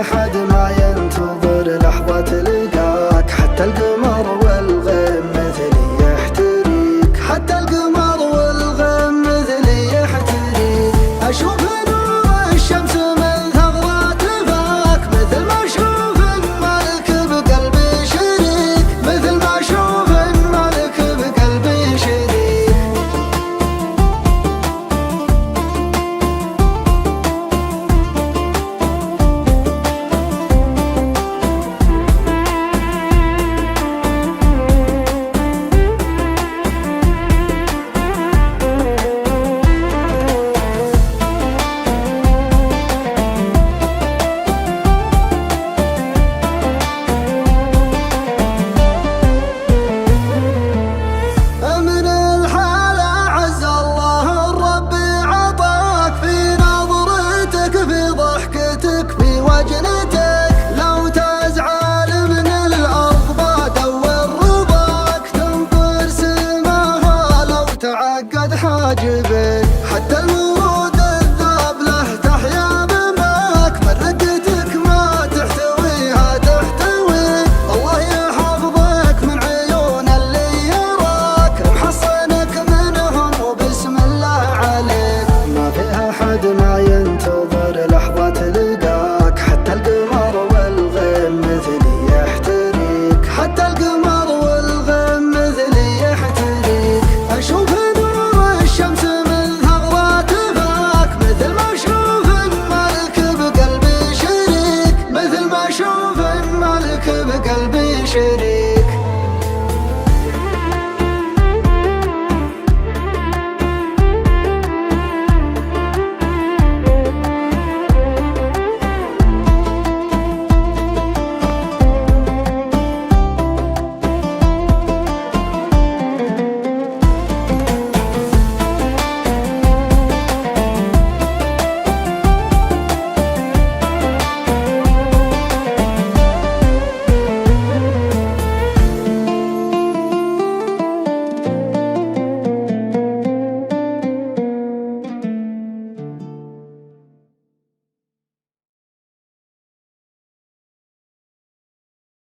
أحد ما ينتظر لحظة تلقاك، حتى القمر والغيم مثلي يحتريك، حتى القمر والغيم مثلي يحتريك. أشوف نور الشمس من ثغرات فاك، مثل ما أشوف الملك بقلبي شريك، مثل ما أشوف الملك بقلبي شريك. لو تزعل من الأرض بدور رضاك، تنطر سماها لو تعقد حاجبك، حتى الورود الذاب له تحيا بماك، من رقتك ما تحتويها تحتوي. الله يحفظك من عيون اللي يراك، محصنك منهم وبسم الله عليك. ما في أحد ما ينتظر لحظة تلقاك، حتى القمر والغيم مثلي يحتريك، حتى القمر والغيم مثلي يحتريك. أشوف نور الشمس من ثغرات فاك، مثل ما أشوف الملك بقلبي شريك، مثل ما أشوف الملك بقلبي شريك.